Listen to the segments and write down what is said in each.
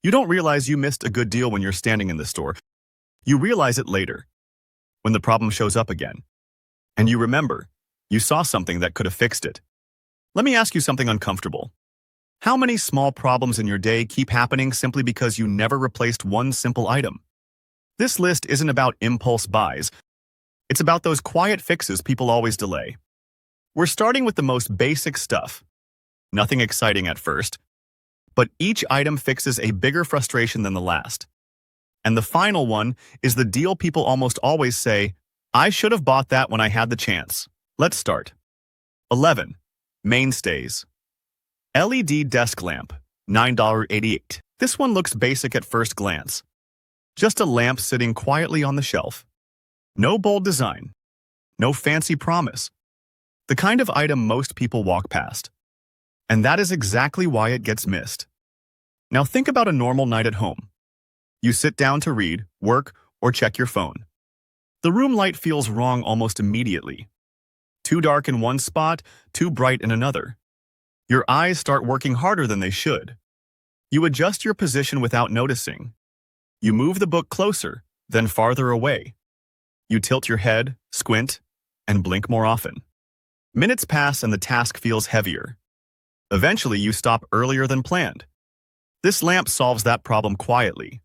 You don't realize you missed a good deal when you're standing in the store. You realize it later, when the problem shows up again. And you remember, you saw something that could have fixed it. Let me ask you something uncomfortable. How many small problems in your day keep happening simply because you never replaced one simple item? This list isn't about impulse buys. It's about those quiet fixes people always delay. We're starting with the most basic stuff. Nothing exciting at first, but each item fixes a bigger frustration than the last. And the final one is the deal people almost always say, I should have bought that when I had the chance. Let's start. 11. Mainstays. LED desk lamp, $9.88. This one looks basic at first glance. Just a lamp sitting quietly on the shelf. No bold design. No fancy promise. The kind of item most people walk past. And that is exactly why it gets missed. Now think about a normal night at home. You sit down to read, work, or check your phone. The room light feels wrong almost immediately. Too dark in one spot, too bright in another. Your eyes start working harder than they should. You adjust your position without noticing. You move the book closer, then farther away. You tilt your head, squint, and blink more often. Minutes pass and the task feels heavier. Eventually, you stop earlier than planned. This lamp solves that problem quietly.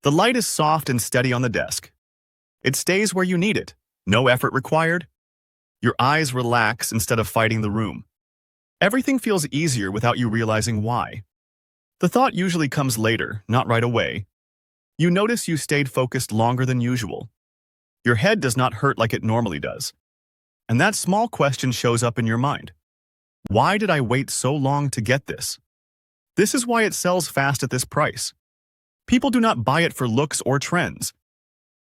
The light is soft and steady on the desk. It stays where you need it, no effort required. Your eyes relax instead of fighting the room. Everything feels easier without you realizing why. The thought usually comes later, not right away. You notice you stayed focused longer than usual. Your head does not hurt like it normally does. And that small question shows up in your mind. Why did I wait so long to get this? This is why it sells fast at this price. People do not buy it for looks or trends.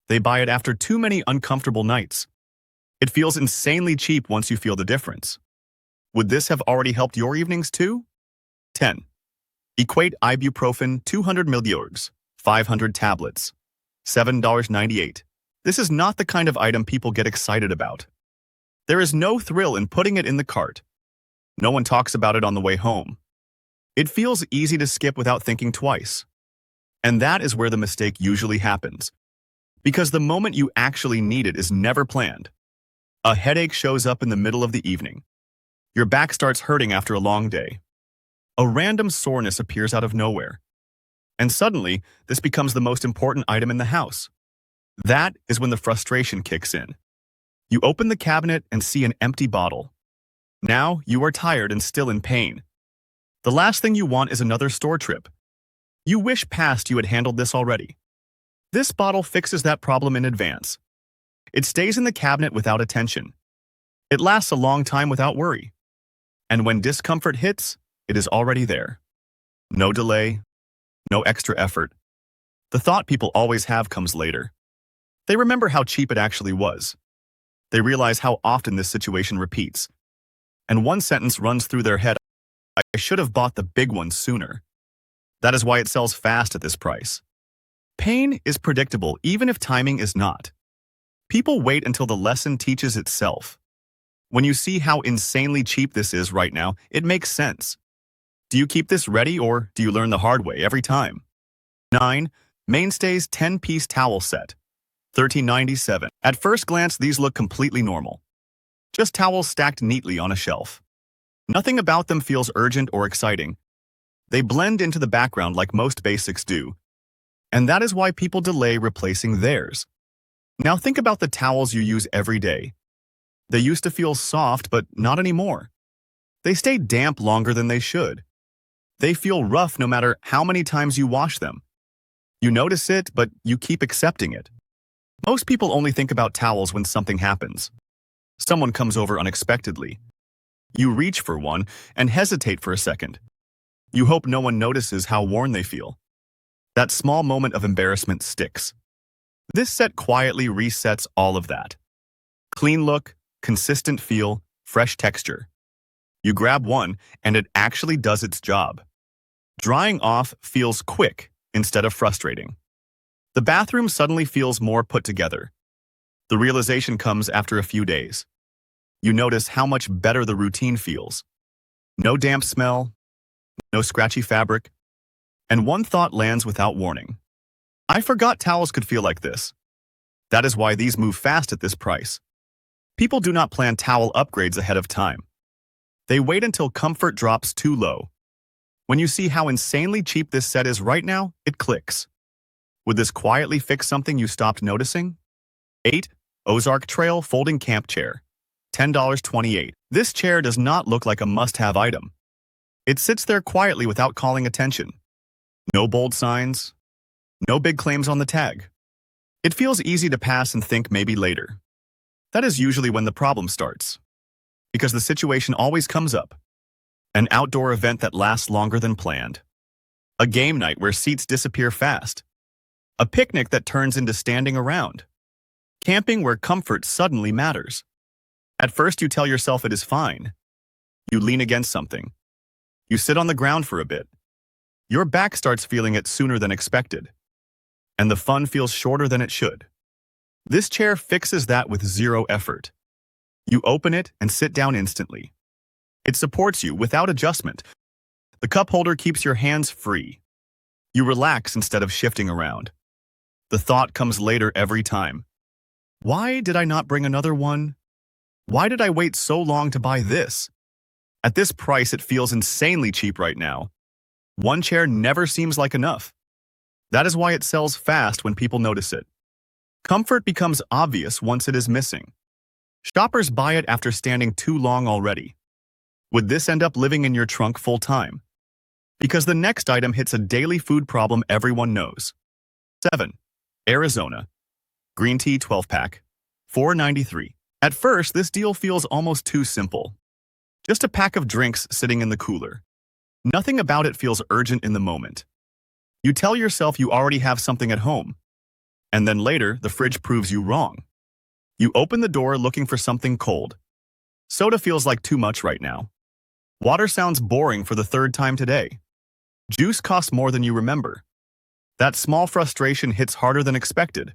They buy it after too many uncomfortable nights. It feels insanely cheap once you feel the difference. Would this have already helped your evenings too? 10. Equate ibuprofen 200 mg, 500 tablets, $7.98. This is not the kind of item people get excited about. There is no thrill in putting it in the cart. No one talks about it on the way home. It feels easy to skip without thinking twice. And that is where the mistake usually happens. Because the moment you actually need it is never planned. A headache shows up in the middle of the evening. Your back starts hurting after a long day. A random soreness appears out of nowhere. And suddenly, this becomes the most important item in the house. That is when the frustration kicks in. You open the cabinet and see an empty bottle. Now, you are tired and still in pain. The last thing you want is another store trip. You wish past you had handled this already. This bottle fixes that problem in advance. It stays in the cabinet without attention. It lasts a long time without worry. And when discomfort hits, it is already there. No delay, no extra effort. The thought people always have comes later. They remember how cheap it actually was. They realize how often this situation repeats. And one sentence runs through their head, I should have bought the big one sooner. That is why it sells fast at this price. Pain is predictable even if timing is not. People wait until the lesson teaches itself. When you see how insanely cheap this is right now, it makes sense. Do you keep this ready or do you learn the hard way every time? 9. Mainstays 10-piece towel set, $13.97. At first glance, these look completely normal. Just towels stacked neatly on a shelf. Nothing about them feels urgent or exciting. They blend into the background like most basics do. And that is why people delay replacing theirs. Now think about the towels you use every day. They used to feel soft, but not anymore. They stay damp longer than they should. They feel rough no matter how many times you wash them. You notice it, but you keep accepting it. Most people only think about towels when something happens. Someone comes over unexpectedly. You reach for one and hesitate for a second. You hope no one notices how worn they feel. That small moment of embarrassment sticks. This set quietly resets all of that. Clean look, consistent feel, fresh texture. You grab one and it actually does its job. Drying off feels quick instead of frustrating. The bathroom suddenly feels more put together. The realization comes after a few days. You notice how much better the routine feels. No damp smell, no scratchy fabric. And one thought lands without warning. I forgot towels could feel like this. That is why these move fast at this price. People do not plan towel upgrades ahead of time. They wait until comfort drops too low. When you see how insanely cheap this set is right now, it clicks. Would this quietly fix something you stopped noticing? 8. Ozark Trail Folding Camp Chair. $10.28. This chair does not look like a must-have item. It sits there quietly without calling attention. No bold signs. No big claims on the tag. It feels easy to pass and think maybe later. That is usually when the problem starts. Because the situation always comes up. An outdoor event that lasts longer than planned. A game night where seats disappear fast. A picnic that turns into standing around. Camping where comfort suddenly matters. At first you tell yourself it is fine. You lean against something. You sit on the ground for a bit. Your back starts feeling it sooner than expected. And the fun feels shorter than it should. This chair fixes that with zero effort. You open it and sit down instantly. It supports you without adjustment. The cup holder keeps your hands free. You relax instead of shifting around. The thought comes later every time. Why did I not bring another one? Why did I wait so long to buy this? At this price, it feels insanely cheap right now. One chair never seems like enough. That is why it sells fast when people notice it. Comfort becomes obvious once it is missing. Shoppers buy it after standing too long already. Would this end up living in your trunk full time? Because the next item hits a daily food problem everyone knows. 7. Arizona. Green tea 12-pack. $4.93. At first, this deal feels almost too simple. Just a pack of drinks sitting in the cooler. Nothing about it feels urgent in the moment. You tell yourself you already have something at home. And then later, the fridge proves you wrong. You open the door looking for something cold. Soda feels like too much right now. Water sounds boring for the third time today. Juice costs more than you remember. That small frustration hits harder than expected.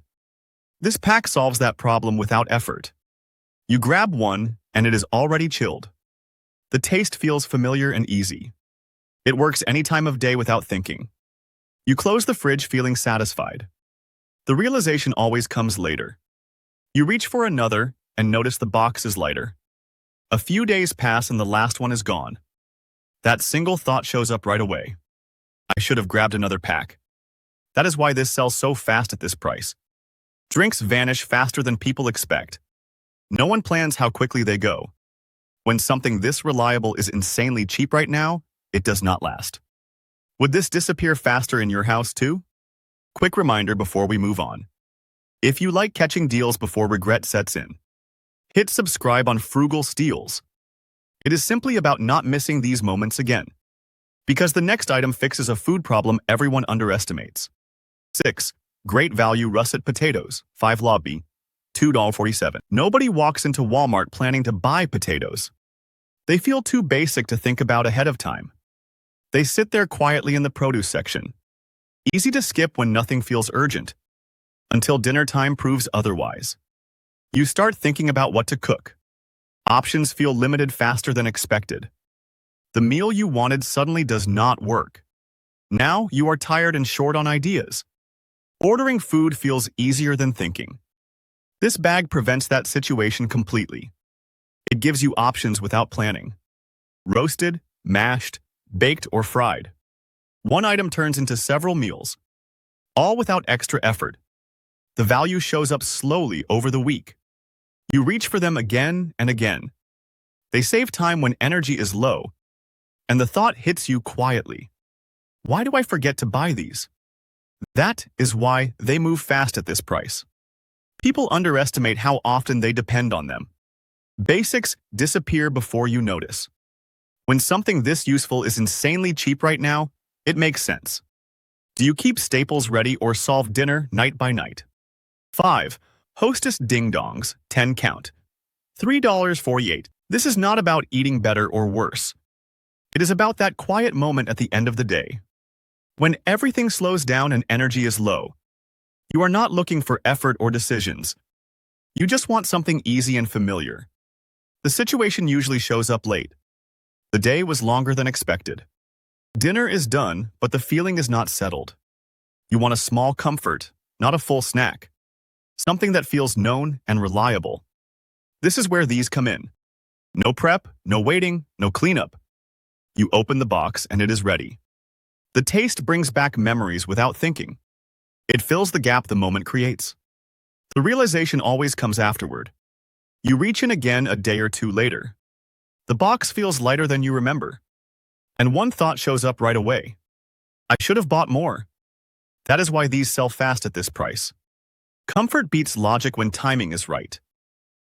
This pack solves that problem without effort. You grab one, and it is already chilled. The taste feels familiar and easy. It works any time of day without thinking. You close the fridge feeling satisfied. The realization always comes later. You reach for another and notice the box is lighter. A few days pass and the last one is gone. That single thought shows up right away. I should have grabbed another pack. That is why this sells so fast at this price. Drinks vanish faster than people expect. No one plans how quickly they go. When something this reliable is insanely cheap right now, it does not last. Would this disappear faster in your house too? Quick reminder before we move on. If you like catching deals before regret sets in, hit subscribe on Frugal Steals. It is simply about not missing these moments again. Because the next item fixes a food problem everyone underestimates. 6. Great value russet potatoes, 5 lobby, $2.47. Nobody walks into Walmart planning to buy potatoes. They feel too basic to think about ahead of time. They sit there quietly in the produce section. Easy to skip when nothing feels urgent. Until dinner time proves otherwise. You start thinking about what to cook. Options feel limited faster than expected. The meal you wanted suddenly does not work. Now you are tired and short on ideas. Ordering food feels easier than thinking. This bag prevents that situation completely. It gives you options without planning. Roasted, mashed, baked, or fried. One item turns into several meals, all without extra effort. The value shows up slowly over the week. You reach for them again and again. They save time when energy is low, and the thought hits you quietly. Why do I forget to buy these? That is why they move fast at this price. People underestimate how often they depend on them. Basics disappear before you notice. When something this useful is insanely cheap right now, it makes sense. Do you keep staples ready or solve dinner night by night? 5. Hostess Ding Dongs, 10 count. $3.48. This is not about eating better or worse. It is about that quiet moment at the end of the day. When everything slows down and energy is low, you are not looking for effort or decisions. You just want something easy and familiar. The situation usually shows up late. The day was longer than expected. Dinner is done, but the feeling is not settled. You want a small comfort, not a full snack. Something that feels known and reliable. This is where these come in. No prep, no waiting, no cleanup. You open the box and it is ready. The taste brings back memories without thinking. It fills the gap the moment creates. The realization always comes afterward. You reach in again a day or two later. The box feels lighter than you remember. And one thought shows up right away. I should have bought more. That is why these sell fast at this price. Comfort beats logic when timing is right.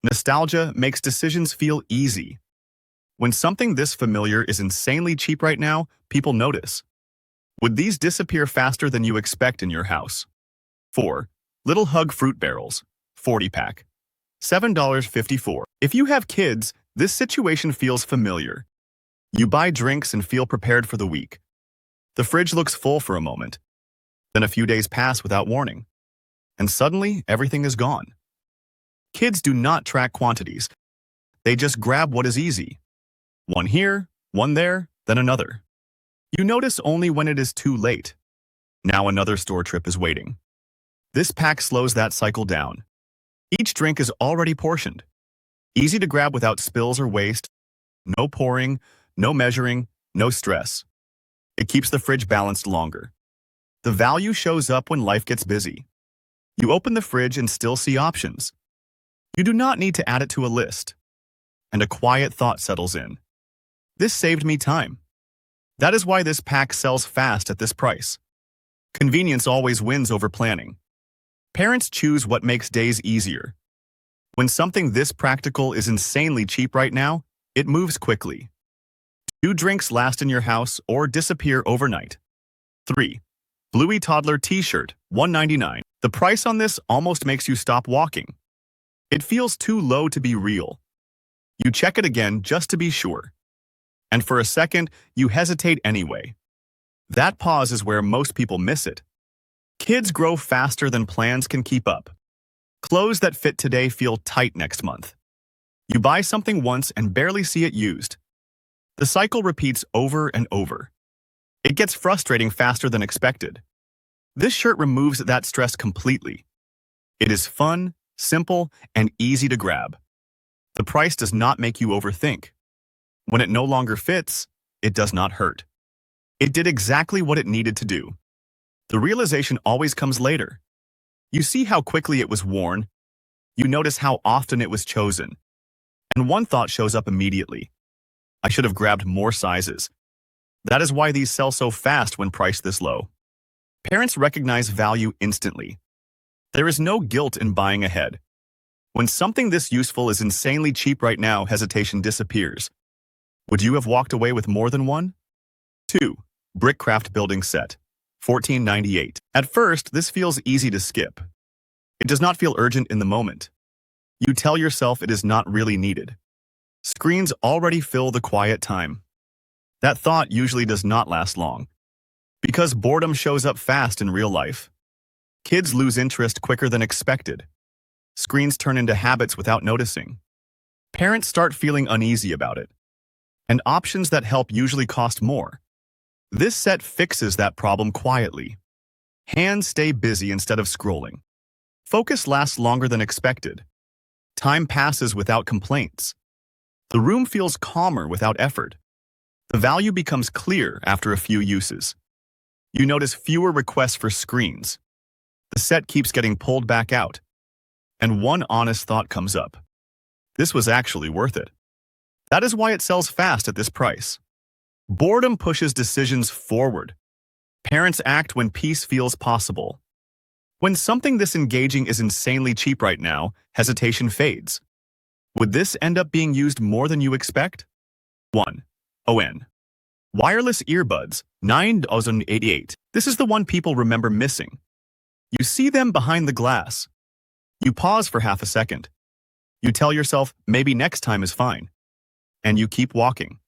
Nostalgia makes decisions feel easy. When something this familiar is insanely cheap right now, people notice. Would these disappear faster than you expect in your house? 4. Little Hug Fruit Barrels, 40-pack. $7.54. If you have kids, this situation feels familiar. You buy drinks and feel prepared for the week. The fridge looks full for a moment. Then a few days pass without warning. And suddenly, everything is gone. Kids do not track quantities. They just grab what is easy. One here, one there, then another. You notice only when it is too late. Now another store trip is waiting. This pack slows that cycle down. Each drink is already portioned. Easy to grab without spills or waste. No pouring, no measuring, no stress. It keeps the fridge balanced longer. The value shows up when life gets busy. You open the fridge and still see options. You do not need to add it to a list. And a quiet thought settles in. This saved me time. That is why this pack sells fast at this price. Convenience always wins over planning. Parents choose what makes days easier. When something this practical is insanely cheap right now, it moves quickly. 2 drinks last in your house or disappear overnight. 3. Bluey Toddler T-shirt, $1.99. The price on this almost makes you stop walking. It feels too low to be real. You check it again just to be sure. And for a second, you hesitate anyway. That pause is where most people miss it. Kids grow faster than plans can keep up. Clothes that fit today feel tight next month. You buy something once and barely see it used. The cycle repeats over and over. It gets frustrating faster than expected. This shirt removes that stress completely. It is fun, simple, and easy to grab. The price does not make you overthink. When it no longer fits, it does not hurt. It did exactly what it needed to do. The realization always comes later. You see how quickly it was worn. You notice how often it was chosen. And one thought shows up immediately. I should have grabbed more sizes. That is why these sell so fast when priced this low. Parents recognize value instantly. There is no guilt in buying ahead. When something this useful is insanely cheap right now, hesitation disappears. Would you have walked away with more than one? 2. Brickcraft Building Set, $14.98. At first, this feels easy to skip. It does not feel urgent in the moment. You tell yourself it is not really needed. Screens already fill the quiet time. That thought usually does not last long. Because boredom shows up fast in real life. Kids lose interest quicker than expected. Screens turn into habits without noticing. Parents start feeling uneasy about it. And options that help usually cost more. This set fixes that problem quietly. Hands stay busy instead of scrolling. Focus lasts longer than expected. Time passes without complaints. The room feels calmer without effort. The value becomes clear after a few uses. You notice fewer requests for screens. The set keeps getting pulled back out. And one honest thought comes up. This was actually worth it. That is why it sells fast at this price. Boredom pushes decisions forward. Parents act when peace feels possible. When something this engaging is insanely cheap right now, hesitation fades. Would this end up being used more than you expect? 1. ON. Wireless earbuds, $9.88. This is the one people remember missing. You see them behind the glass. You pause for half a second. You tell yourself, maybe next time is fine. And you keep walking.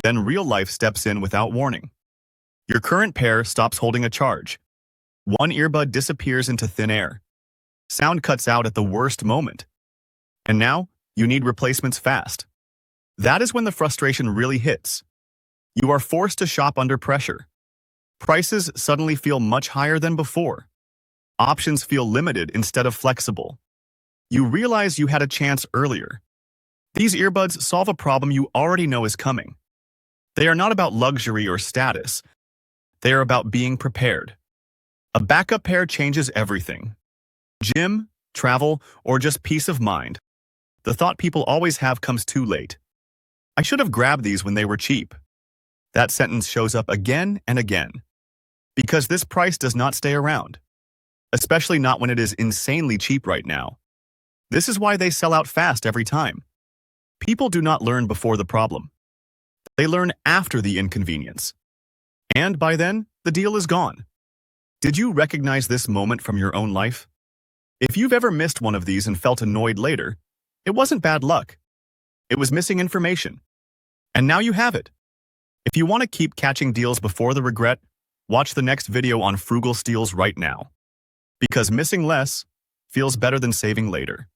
Then real life steps in without warning. Your current pair stops holding a charge. One earbud disappears into thin air. Sound cuts out at the worst moment. And now, you need replacements fast. That is when the frustration really hits. You are forced to shop under pressure. Prices suddenly feel much higher than before. Options feel limited instead of flexible. You realize you had a chance earlier. These earbuds solve a problem you already know is coming. They are not about luxury or status. They are about being prepared. A backup pair changes everything. Gym, travel, or just peace of mind. The thought people always have comes too late. I should have grabbed these when they were cheap. That sentence shows up again and again. Because this price does not stay around. Especially not when it is insanely cheap right now. This is why they sell out fast every time. People do not learn before the problem. They learn after the inconvenience. And by then, the deal is gone. Did you recognize this moment from your own life? If you've ever missed one of these and felt annoyed later, it wasn't bad luck. It was missing information. And now you have it. If you want to keep catching deals before the regret, watch the next video on frugal steals right now. Because missing less feels better than saving later.